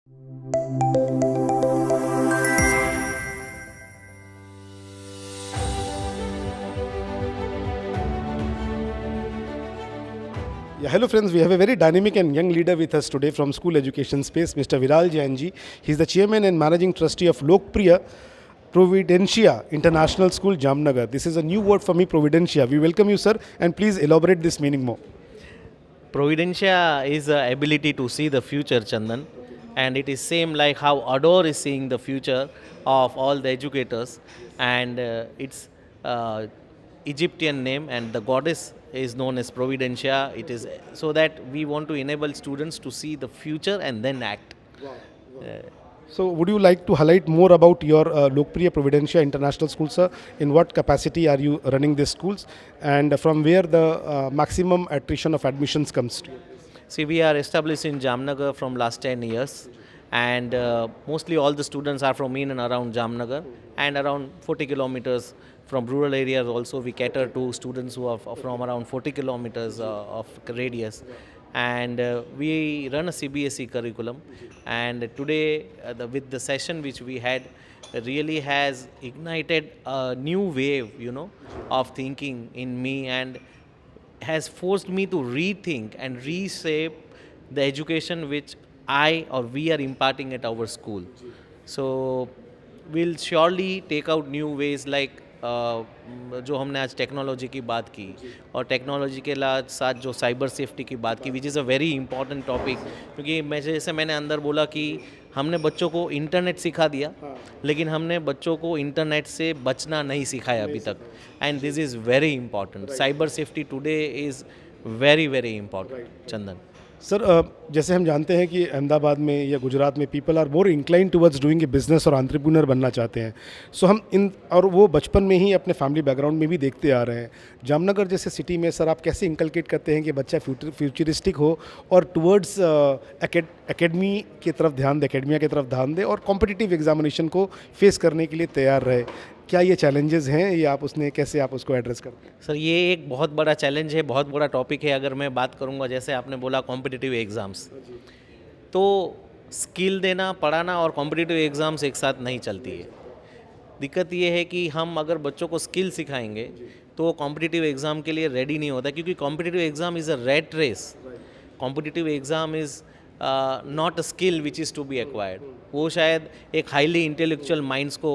Yeah, hello friends, we have a very dynamic and young leader with us today from school education space, Mr. Viral Jain ji. He's the chairman and managing trustee of Lokpriya Providentia International School, Jamnagar. This is a new word for me, Providentia. We welcome you, sir, and please elaborate this meaning more. Providentia is the ability to see the future, Chandan, and it is same like how Adore is seeing the future of all the educators, and it's Egyptian name, and the goddess is known as Providentia. It is so that we want to enable students to see the future and then act. So, would you like to highlight more about your Lokpriya Providentia International School, sir? In what capacity are you running these schools, and from where the maximum attrition of admissions comes to? See, we are established in Jamnagar from last 10 years, and mostly all the students are from in and around Jamnagar, and around 40 kilometers from rural areas also we cater to students who are from around 40 kilometers of radius. And we run a CBSE curriculum, and today with the session which we had really has ignited a new wave, of thinking in me, and has forced me to rethink and reshape the education which I or we are imparting at our school. So we'll surely take out new ways like जो हमने आज technology की बात की, और technology के साथ जो साइबर सेफ्टी की बात की, which is a very important topic, क्योंकि जैसे मैंने अंदर बोला कि हमने बच्चों को इंटरनेट सिखा दिया, लेकिन हमने बच्चों को इंटरनेट से बचना नहीं सिखाया अभी तक, and this is very important. Cyber safety today is very very important, Chandan. Sir, जैसे हम जानते हैं कि अहमदाबाद में या गुजरात में people are more incline towards doing a business और एंटरप्रेन्योर बनना चाहते हैं. सो हम इन और वो बचपन में ही अपने फैमिली बैकग्राउंड में भी देखते आ रहे हैं. जामनगर जैसे सिटी में सर आप कैसे इंकलकेट करते हैं कि बच्चा फ्यूचरिस्टिक हो और टुवर्ड्स एकेडमी की तरफ ध्यान दे, एकेडमिया की तरफ ध्यान दे और कॉम्पिटिटिव एग्जामिनेशन को फेस करने के लिए तैयार रहे? क्या ये चैलेंजेस हैं या कैसे आप उसको एड्रेस करते हैं? सर, ये एक बहुत बड़ा चैलेंज है, बहुत बड़ा टॉपिक है. अगर मैं बात करूँगा, जैसे आपने बोला कॉम्पिटिटिव एग्ज़ाम्स, तो स्किल देना, पढ़ाना और कॉम्पिटिटिव एग्ज़ाम्स एक साथ नहीं चलती है. दिक्कत ये है कि हम अगर बच्चों को स्किल सिखाएंगे तो कॉम्पिटिटिव एग्ज़ाम के लिए रेडी नहीं होता, क्योंकि competitive exam is a rat race. Competitive exam is not a skill which is to be acquired. वो शायद एक हाईली इंटेलेक्चुअल माइंड्स को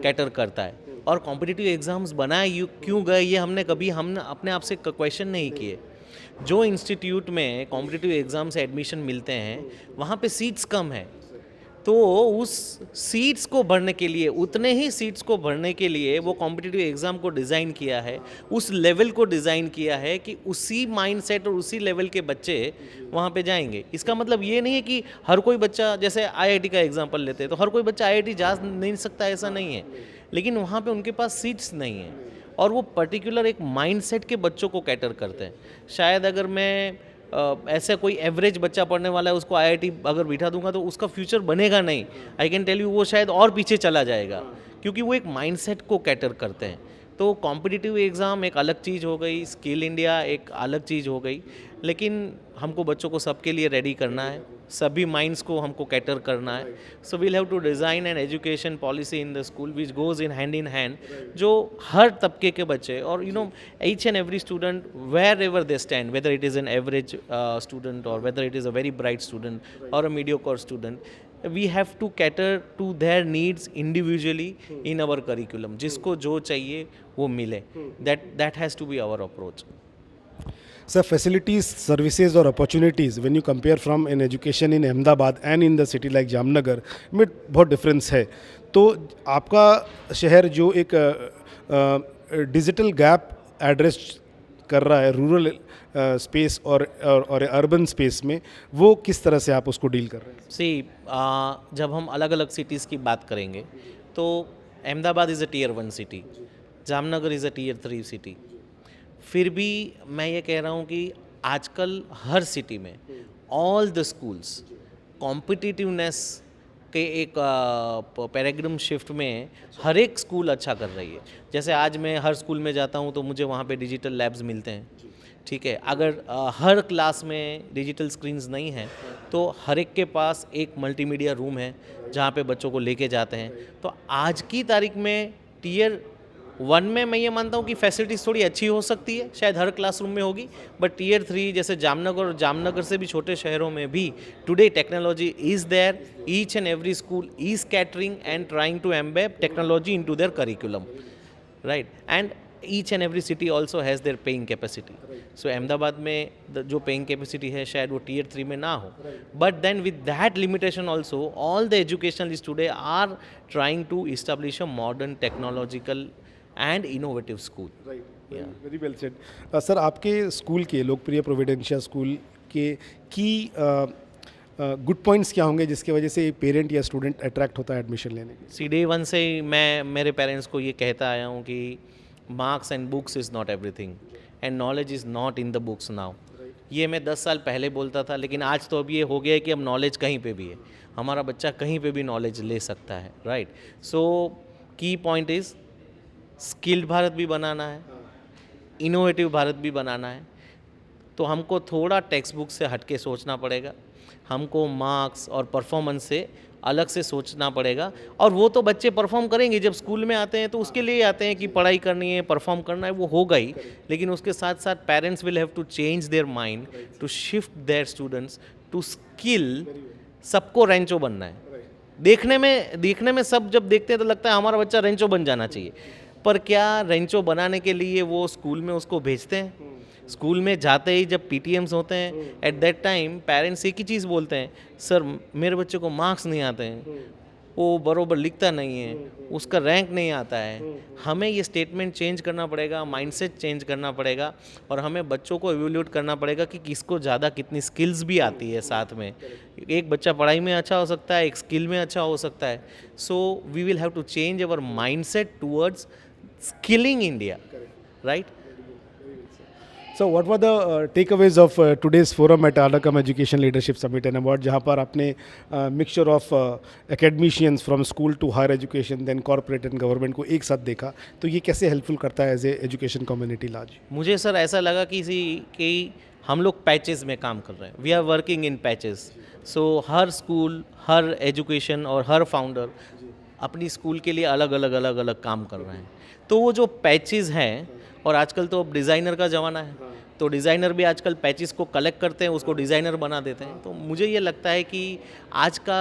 कैटर करता है. और कॉम्पिटिटिव एग्ज़ाम्स बनाए क्यों गए, ये हमने अपने आप से क्वेश्चन नहीं किए. जो इंस्टीट्यूट में कॉम्पिटिटिव एग्ज़ाम से एडमिशन मिलते हैं वहाँ पे सीट्स कम है, तो उस सीट्स को भरने के लिए, उतने ही सीट्स को भरने के लिए वो कॉम्पिटिटिव एग्ज़ाम को डिज़ाइन किया है, उस लेवल को डिज़ाइन किया है कि उसी माइंडसेट और उसी लेवल के बच्चे वहाँ पे जाएंगे. इसका मतलब ये नहीं है कि हर कोई बच्चा, जैसे आईआईटी का एग्जांपल लेते हैं, तो हर कोई बच्चा आईआईटी जा नहीं सकता, ऐसा नहीं है. लेकिन वहाँ पे उनके पास सीट्स नहीं है, और वो पर्टिकुलर एक माइंडसेट के बच्चों को कैटर करते हैं. शायद अगर मैं ऐसा कोई एवरेज बच्चा पढ़ने वाला है, उसको आईआईटी अगर बिठा दूंगा तो उसका फ्यूचर बनेगा नहीं. आई कैन टेल यू, वो शायद और पीछे चला जाएगा, क्योंकि वो एक माइंडसेट को कैटर करते हैं. तो कॉम्पिटिटिव एग्ज़ाम एक अलग चीज़ हो गई, स्किल इंडिया एक अलग चीज़ हो गई, लेकिन हमको बच्चों को सबके लिए रेडी करना है, सभी माइंड्स को हमको कैटर करना है. So we'll have to design an education policy in the school which goes in hand, जो हर तबके के बच्चे, और each and every student, wherever they stand, whether it is an average student और whether it is a very bright student और a mediocre student, we have to cater to their needs individually in our curriculum. जिसको जो चाहिए वो मिले. That has to be our approach. Sir, facilities, services or opportunities when you compare from an education in Ahmedabad and in the city like Jamnagar में बहुत difference है. तो आपका शहर जो एक डिजिटल गैप एड्रेस कर रहा है रूरल स्पेस और अर्बन स्पेस में, वो किस तरह से आप उसको डील कर रहे हैं? जब हम अलग अलग सिटीज़ की बात करेंगे तो Ahmedabad is a tier 1 city, Jamnagar is a tier 3 city. फिर भी मैं ये कह रहा हूँ कि आजकल हर सिटी में ऑल द स्कूल्स कॉम्पिटिटिवनेस के एक पैराडिग्म शिफ्ट में हर एक स्कूल अच्छा कर रही है. जैसे आज मैं हर स्कूल में जाता हूँ तो मुझे वहाँ पे डिजिटल लैब्स मिलते हैं, ठीक है, अगर हर क्लास में डिजिटल स्क्रीन्स नहीं हैं तो हर एक के पास एक मल्टीमीडिया रूम है जहाँ पे बच्चों को लेके जाते हैं। तो आज की तारीख में टीयर 1 में मैं ये मानता हूँ कि फैसिलिटीज़ थोड़ी अच्छी हो सकती है, शायद हर क्लासरूम में होगी, बट टीयर 3 जैसे जामनगर और जामनगर से भी छोटे शहरों में भी today technology is there, each and every school is catering and trying to embed technology into their curriculum, right? And each and every city also has their paying capacity. So Ahmedabad में जो paying capacity है शायद वो tier 3 में ना हो, but then with that limitation also all the educationalists today are trying to establish a modern technological and innovative school. Yeah. Very well said sir. आपके school के लोकप्रिय प्रोविडेंशिया स्कूल के की गुड पॉइंट्स क्या होंगे जिसकी वजह से पेरेंट या स्टूडेंट अट्रैक्ट होता है एडमिशन लेने के? सी डे वन से ही मैं मेरे पेरेंट्स को ये कहता आया हूँ कि marks and books is not everything and knowledge is not in the books now. ये मैं 10 साल पहले बोलता था, लेकिन आज तो अब ये हो गया है कि अब नॉलेज कहीं पे भी है, हमारा बच्चा कहीं पे भी नॉलेज ले सकता है, राइट? सो की पॉइंट इज़ स्किल्ड भारत भी बनाना है, इनोवेटिव भारत भी बनाना है, तो हमको थोड़ा टेक्स्ट बुक से हट के सोचना पड़ेगा, हमको मार्क्स और परफॉर्मेंस से अलग से सोचना पड़ेगा। और वो तो बच्चे परफॉर्म करेंगे, जब स्कूल में आते हैं तो उसके लिए आते हैं कि पढ़ाई करनी है, परफॉर्म करना है, वो होगा ही, लेकिन उसके साथ साथ parents will have to change their mind to shift their students to skill. सबको रेंचो बनना है। देखने में सब जब देखते हैं तो लगता है हमारा बच्चा रेंचो बन जाना चाहिए, पर क्या रेंचो बनाने के लिए वो स्कूल में उसको भेजते हैं? स्कूल में जाते ही जब पीटीएम्स होते हैं, एट दैट टाइम पेरेंट्स एक ही चीज़ बोलते हैं, सर मेरे बच्चे को मार्क्स नहीं आते हैं, वो बरोबर लिखता नहीं है, उसका रैंक नहीं आता है। हमें ये स्टेटमेंट चेंज करना पड़ेगा, माइंडसेट चेंज करना पड़ेगा, और हमें बच्चों को एवेल्यूट करना पड़ेगा कि किसको ज़्यादा कितनी स्किल्स भी आती है साथ में। एक बच्चा पढ़ाई में अच्छा हो सकता है, एक स्किल में अच्छा हो सकता है। So we will have to change our mindset towards skilling India, right? So what were the takeaways of today's forum at Adakam Education Leadership Summit and Award, जहाँ पर आपने mixture of academicians from school to higher education then corporate and government को एक साथ देखा, तो ये कैसे हेल्पफुल करता है as a education community large? मुझे सर ऐसा लगा कि हम लोग पैचेस में काम कर रहे हैं, we are working in patches. So हर स्कूल, हर एजुकेशन और हर फाउंडर अपनी स्कूल के लिए अलग अलग काम कर रहे हैं। तो वो जो पैचेस हैं, और आजकल तो अब डिज़ाइनर का ज़माना है, तो डिज़ाइनर भी आजकल पैचेस को कलेक्ट करते हैं, उसको डिज़ाइनर बना देते हैं। तो मुझे ये लगता है कि आज का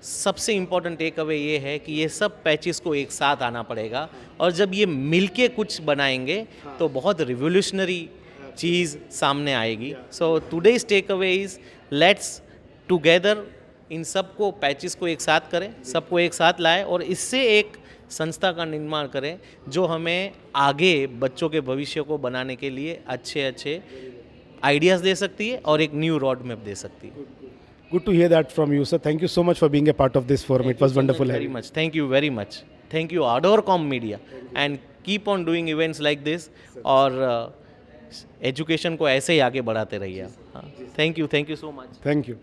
सबसे इम्पॉर्टेंट टेक अवे ये है कि ये सब पैचेस को एक साथ आना पड़ेगा, और जब ये मिलके कुछ बनाएंगे तो बहुत रिवोल्यूशनरी चीज़ सामने आएगी। So today's takeaway is let's together इन सबको पैचेस को एक साथ करें, सबको एक साथ लाएं, और इससे एक संस्था का निर्माण करें जो हमें आगे बच्चों के भविष्य को बनाने के लिए अच्छे आइडियाज़ दे सकती है और एक न्यू रोड मैप दे सकती है। Good to hear that from you, sir. Thank you so much for being a part of this forum. It was wonderful. Very much. Thank you very much. Thank you Adorcom Media, and keep on doing events like this, और education को ऐसे ही आगे बढ़ाते रहिए आप। Thank you so much. Thank you.